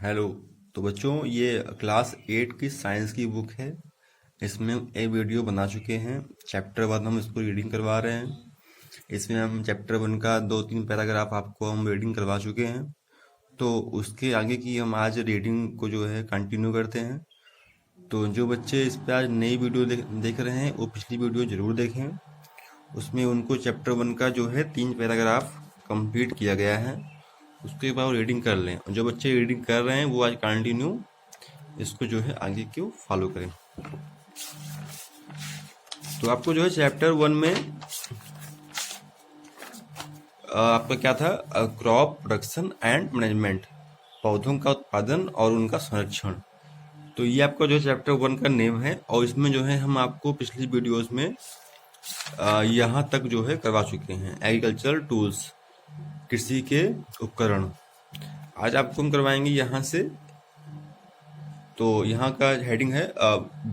Hello. तो बच्चों, ये क्लास 8 की साइंस की बुक है। इसमें हम एक वीडियो बना चुके हैं। चैप्टर 1 हम इसको रीडिंग करवा रहे हैं। इसमें हम चैप्टर 1 का 2-3 पैराग्राफ आपको हम रीडिंग करवा चुके हैं। तो उसके आगे की हम आज रीडिंग को जो है कंटिन्यू करते हैं। तो जो बच्चे इस पर आज नई वीडियो देख रहे हैं वो पिछली वीडियो ज़रूर देखें। उसमें उनको चैप्टर 1 का जो है 3 पैराग्राफ कंप्लीट किया गया है। उसके बाद वो रीडिंग कर लें, और जो बच्चे रीडिंग कर रहे हैं वो आज कंटिन्यू इसको जो है आगे क्यों फॉलो करें। तो आपको जो है चैप्टर 1 में आपका क्या था, क्रॉप प्रोडक्शन एंड मैनेजमेंट, पौधों का उत्पादन और उनका संरक्षण। तो ये आपका जो चैप्टर 1 का नेम है, और इसमें जो है हम आपको पिछली वीडियोस में यहाँ तक जो है करवा चुके हैं। एग्रीकल्चरल टूल्स, कृषि के उपकरण। आज आपको हम करवाएंगे यहाँ से। तो यहाँ का हेडिंग है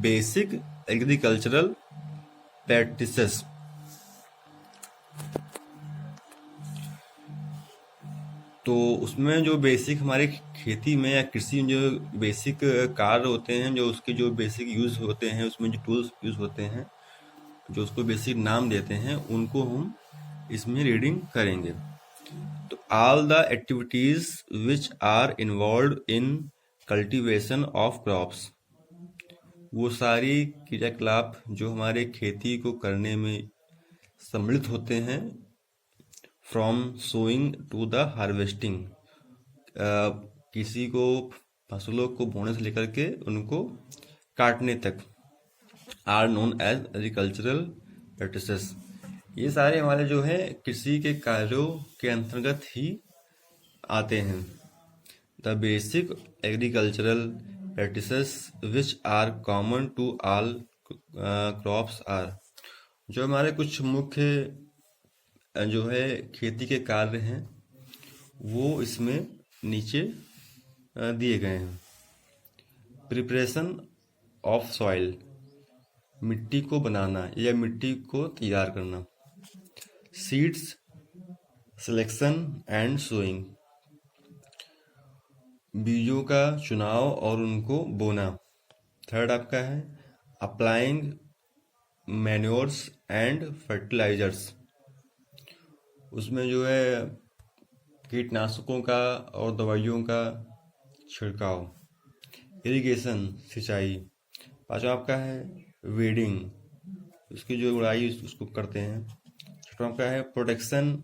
बेसिक एग्रीकल्चरल प्रैक्टिसेस। तो उसमें जो बेसिक हमारे खेती में या कृषि में जो बेसिक कार्य होते हैं, जो उसके जो बेसिक यूज होते हैं, उसमें जो टूल्स यूज होते हैं, जो उसको बेसिक नाम देते हैं, उनको हम इसमें रीडिंग करेंगे। तो all the activities which are involve in cultivation of crops, वो सारी क्रियाकलाप जो हमारे खेती को करने में सम्मिलित होते हैं। From sowing to the harvesting, किसी को फसलों को बोने से लेकर के उनको काटने तक, are known as agricultural practices. ये सारे हमारे जो है कृषि के कार्यों के अंतर्गत ही आते हैं। The basic agricultural practices which are common to all crops are, जो हमारे कुछ मुख्य जो है खेती के कार्य हैं वो इसमें नीचे दिए गए हैं। प्रिपरेशन ऑफ सॉइल, मिट्टी को बनाना या मिट्टी को तैयार करना। सीड्स सिलेक्शन एंड सोइंग, बीजों का चुनाव और उनको बोना। थर्ड आपका है अप्लाइंग मैन्योर्स एंड फर्टिलाइजर्स, उसमें जो है कीटनाशकों का और दवाइयों का छिड़काव। इरिगेशन सिंचाई। पांचवा आपका है वीडिंग, उसकी जो उड़ाई उसको करते हैं। छठवां आपका है protection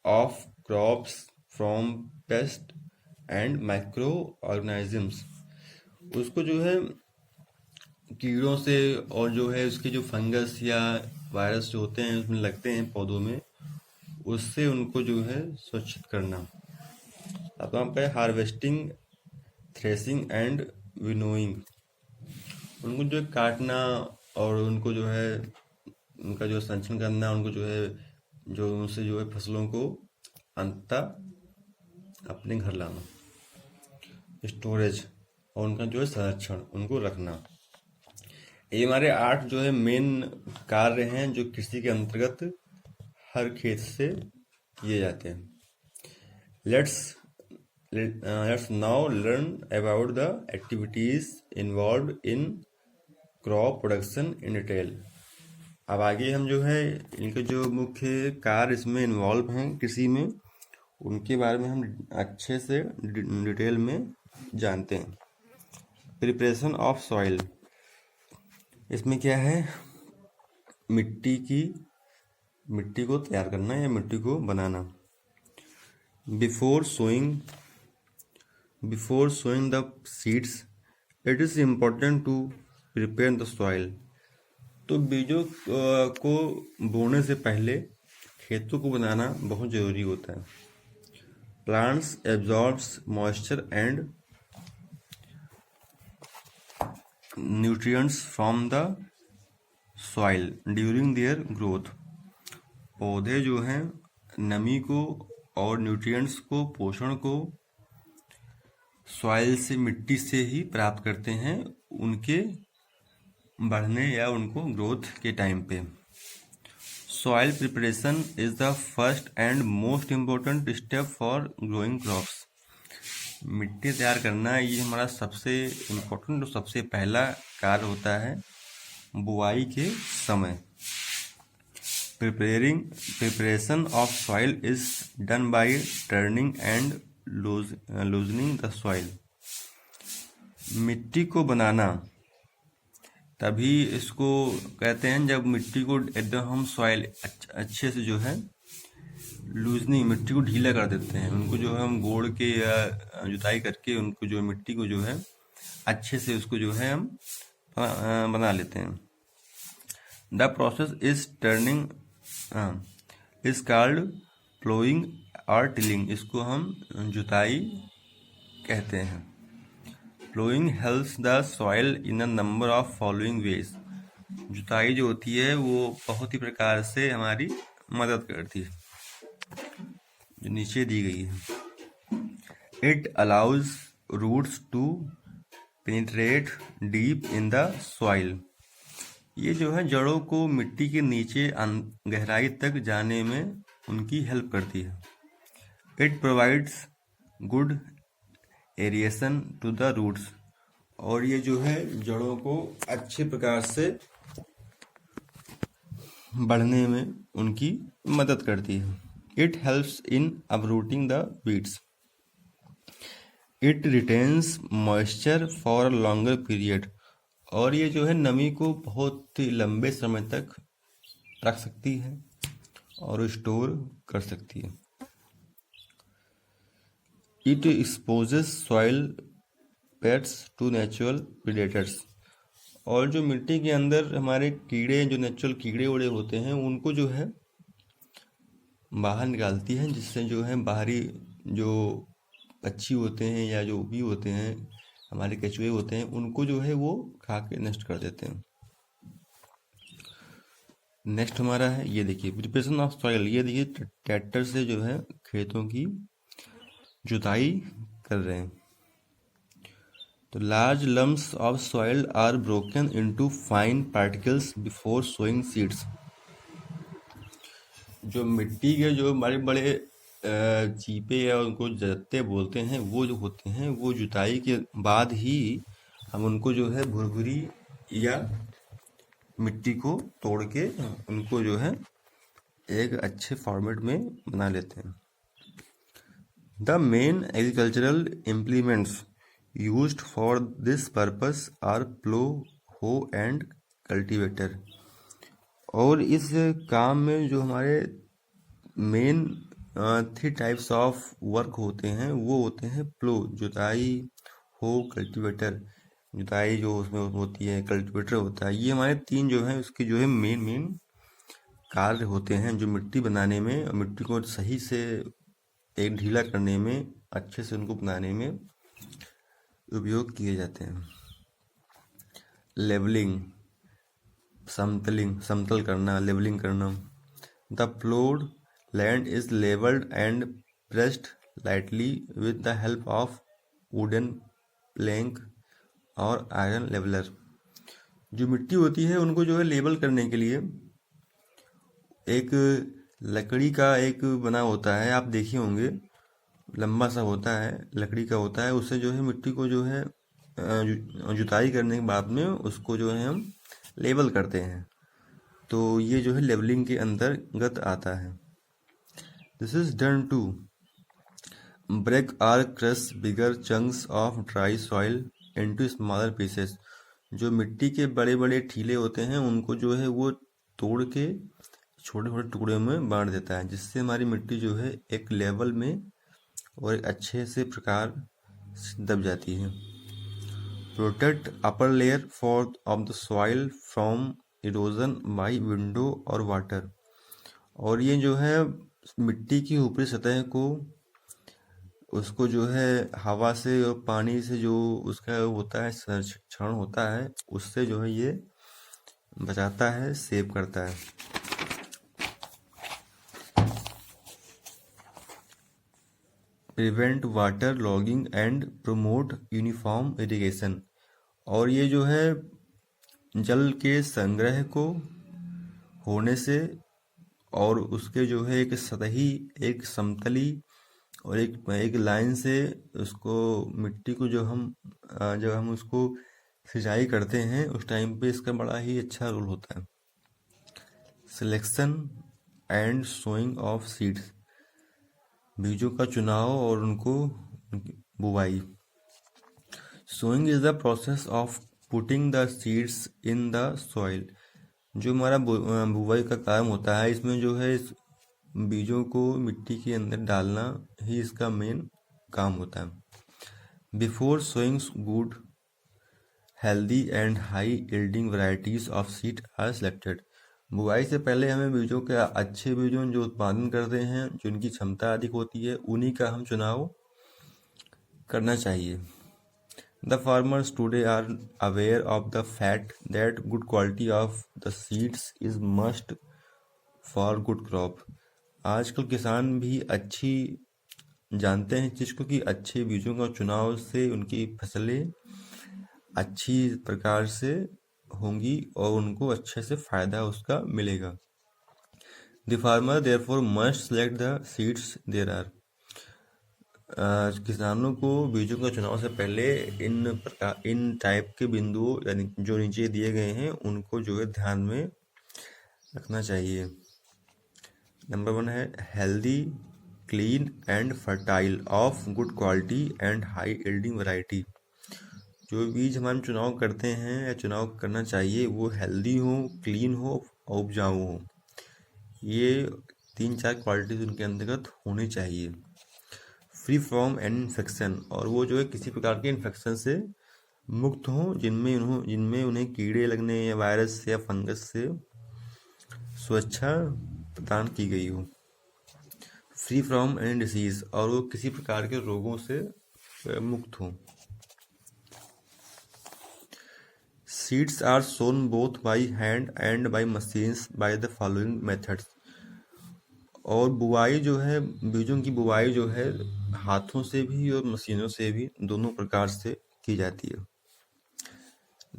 of crops from paste and micro organisms, उसको जो है कीड़ों से और जो है उसके जो फंगस या वायरस जो होते हैं उसमें लगते हैं पौधों में, उससे उनको जो है सुरक्षित करना। अब आपका है हार्वेस्टिंग, थ्रेसिंग एंड विनोइंग, उनको जो काटना और उनको जो है उनका जो संरक्षण करना, उनको जो है जो उनसे जो है फसलों को अंततः अपने घर लाना। स्टोरेज और उनका जो है संरक्षण, उनको रखना। ये हमारे 8 जो है मेन कार्य हैं जो कृषि के अंतर्गत हर खेत से किए जाते हैं। Let's now learn about the activities involve in crop production in detail. अब आगे हम जो है इनके जो मुख्य कार्य इसमें इन्वॉल्व हैं कृषि में, उनके बारे में हम अच्छे से डिटेल में जानते हैं। प्रिपरेशन ऑफ सॉइल, इसमें क्या है, मिट्टी को तैयार करना या मिट्टी को बनाना। Before sowing the seeds it is important to prepare the soil, तो बीजों को बोने से पहले खेतों को बनाना बहुत जरूरी होता है। Plants absorbs moisture and nutrients from the soil during their growth, पौधे जो हैं नमी को और न्यूट्रिएंट्स को, पोषण को सॉइल से, मिट्टी से ही प्राप्त करते हैं उनके बढ़ने या उनको ग्रोथ के टाइम पे। Soil preparation is the first and most important step for growing crops, मिट्टी तैयार करना ये हमारा सबसे इम्पोर्टेंट और सबसे पहला कार्य होता है बुआई के समय। Preparation of soil is done by turning and loosening the soil. मिट्टी को बनाना तभी इसको कहते हैं जब मिट्टी को एकदम हम सॉइल अच्छे से जो है लूजनिंग, मिट्टी को ढीला कर देते हैं, उनको जो है हम गोड़ के या जुताई करके उनको जो मिट्टी को जो है अच्छे से उसको जो है हम बना लेते हैं। The process is turning is called ploughing और टिलिंग। इसको हम जुताई कहते हैं। Ploughing helps the soil in a number of following veg. जुताई जो होती है वो बहुत ही प्रकार से हमारी मदद करती है, जो नीचे दी गई है। It allows roots to penetrate deep in the soil. ये जो है जड़ों को मिट्टी के नीचे गहराई तक जाने में उनकी हेल्प करती है। It provides good aeration to the roots. और ये जो है जड़ों को अच्छे प्रकार से बढ़ने में उनकी मदद करती है। It helps in uprooting the weeds. It retains moisture for a longer period. और ये जो है नमी को बहुत ही लंबे समय तक रख सकती है और स्टोर कर सकती है। It exposes soil pests to natural predators. और जो मिट्टी के अंदर हमारे कीड़े, जो नेचुरल कीड़े उड़े होते हैं, उनको जो है बाहर निकालती है, जिससे जो है बाहरी जो पक्षी होते हैं या जो भी होते हैं, हमारे केचुए होते हैं, उनको जो है वो खा के नष्ट कर देते हैं। नेक्स्ट हमारा है, ये देखिए प्रिपरेशन ऑफ सॉइल। ये देखिए ट्रैक्टर से जो है खेतों की जुताई कर रहे हैं। तो large lumps of soil are broken into fine particles before sowing seeds. जो मिट्टी के जो बड़े बड़े चीपे या उनको जत्ते बोलते हैं, वो जो होते हैं वो जुताई के बाद ही हम उनको जो है भुरभुरी या मिट्टी को तोड़ के उनको जो है एक अच्छे फॉर्मेट में बना लेते हैं। The main agricultural implements used for this purpose are plough, hoe and cultivator. और इस काम में जो हमारे मेन 3 टाइप्स ऑफ वर्क होते हैं वो होते हैं प्लो जुताई, हो कल्टीवेटर जुताई जो उसमें होती है, कल्टीवेटर होता है। ये हमारे 3 जो है उसके जो है मेन कार्य होते हैं, जो मिट्टी बनाने में और मिट्टी को सही से एक ढीला करने में, अच्छे से उनको बनाने में उपयोग किए जाते हैं। लेवलिंग समतल करना, लेवलिंग करना। The ploughed land is levelled and pressed lightly with the help of wooden plank और आयरन लेवलर। जो मिट्टी होती है उनको जो है लेवल करने के लिए एक लकड़ी का एक बना होता है, आप देखे होंगे, लंबा सा होता है, लकड़ी का होता है। उससे जो है मिट्टी को जो है जुताई करने के बाद में उसको जो है हम लेवल करते हैं। तो ये जो है लेवलिंग के अंतर्गत आता है। This is done to break or crush bigger chunks of dry soil into smaller pieces. जो मिट्टी के बड़े बड़े ठीले होते हैं उनको जो है वो तोड़ के छोटे छोटे टुकड़ों में बांट देता है, जिससे हमारी मिट्टी जो है एक लेवल में और एक अच्छे से प्रकार दब जाती है। Protect upper layer for of the soil from erosion by window और वाटर। और ये जो है मिट्टी की ऊपरी सतह को उसको जो है हवा से और पानी से जो उसका होता है क्षरण होता है, उससे जो है ये बचाता है, सेव करता है। Prevent water logging and promote uniform irrigation. और ये जो है जल के संग्रह को होने से और उसके जो है एक सतही, एक समतली और एक एक लाइन से उसको मिट्टी को जब हम उसको सिंचाई करते हैं उस टाइम पे इसका बड़ा ही अच्छा रोल होता है। Selection and sowing of seeds, बीजों का चुनाव और उनको बुवाई। Sowing is the process of putting the seeds in the soil, जो हमारा बुवाई का काम होता है, इसमें जो है इस बीजों को मिट्टी के अंदर डालना ही इसका मेन काम होता है। Before sowing good healthy and high yielding varieties of seed are selected, बुआई से पहले हमें बीजों के अच्छे बीजों जो उत्पादन करते हैं, जिनकी क्षमता अधिक होती है, उन्हीं का हम चुनाव करना चाहिए। The farmers today are aware of the fact that good quality of the seeds is must for good crop. आजकल किसान भी अच्छी जानते हैं चीज़ को कि अच्छे बीजों का चुनाव से उनकी फसलें अच्छी प्रकार से होंगी और उनको अच्छे से फायदा उसका मिलेगा। The farmer therefore must select the seeds there are. किसानों को बीजों का चुनाव से पहले इन टाइप के बिंदुओं यानी जो नीचे दिए गए हैं उनको जो है ध्यान में रखना चाहिए। नंबर 1 है healthy, clean and fertile of good quality and high yielding variety. जो बीज हम चुनाव करते हैं या चुनाव करना चाहिए वो हेल्दी हो, क्लीन हो और उपजाऊ हो। ये 3-4 क्वालिटीज उनके अंतर्गत होनी चाहिए। फ्री फ्रॉम एन इन्फेक्शन, और वो जो है किसी प्रकार के इन्फेक्शन से मुक्त हों जिनमें उन्हें कीड़े लगने या वायरस या फंगस से सुरक्षा प्रदान की गई हो। फ्री फ्रॉम एनी डिसीज, और वो किसी प्रकार के रोगों से मुक्त हों। Seeds are sown both by hand and by machines by the following methods, और बुवाई जो है बीजों की बुवाई जो है हाथों से भी और मशीनों से भी दोनों प्रकार से की जाती है।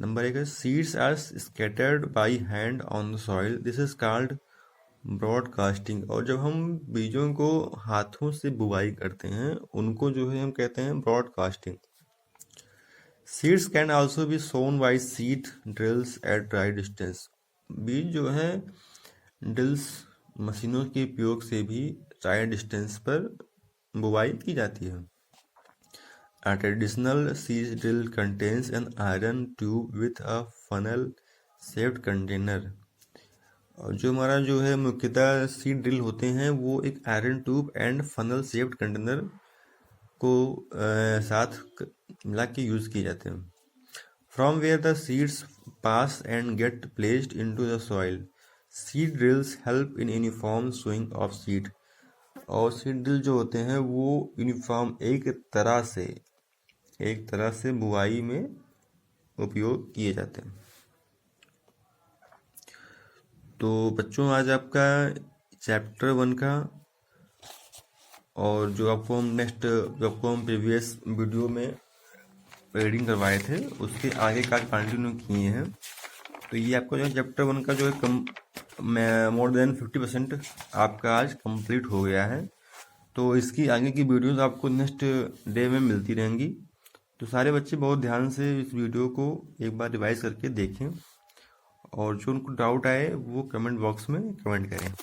नंबर 1 है seeds are scattered by hand on the soil, this is called broadcasting, और जब हम बीजों को हाथों से बुवाई करते हैं उनको जो है हम कहते हैं broadcasting. Seeds can also be sown by seed drills at right distance, बीज जो है ड्रिल्स मशीनों के उपयोग से भी राइट डिस्टेंस पर बुवाई की जाती है। A traditional seed drill contains an iron tube with a funnel shaped container, और जो हमारा जो है मुख्यतः सीड ड्रिल होते हैं वो एक iron tube and funnel shaped container को साथ मिला के यूज किए जाते हैं। From where the seeds pass and get placed into the soil, seed drills help in uniform sowing of seed, और सीड ड्रिल जो होते हैं वो यूनिफॉर्म एक तरह से बुआई में उपयोग किए जाते हैं। तो बच्चों आज आपका चैप्टर 1 का और जो आपको हम प्रीवियस वीडियो में रीडिंग करवाए थे उसके आगे का कंटिन्यू किए हैं। तो ये आपका जो है चैप्टर 1 का जो है मोर देन 50% आपका आज कंप्लीट हो गया है। तो इसकी आगे की वीडियोस आपको नेक्स्ट डे में मिलती रहेंगी। तो सारे बच्चे बहुत ध्यान से इस वीडियो को एक बार रिवाइज करके देखें और जो उनको डाउट आए वो कमेंट बॉक्स में कमेंट करें।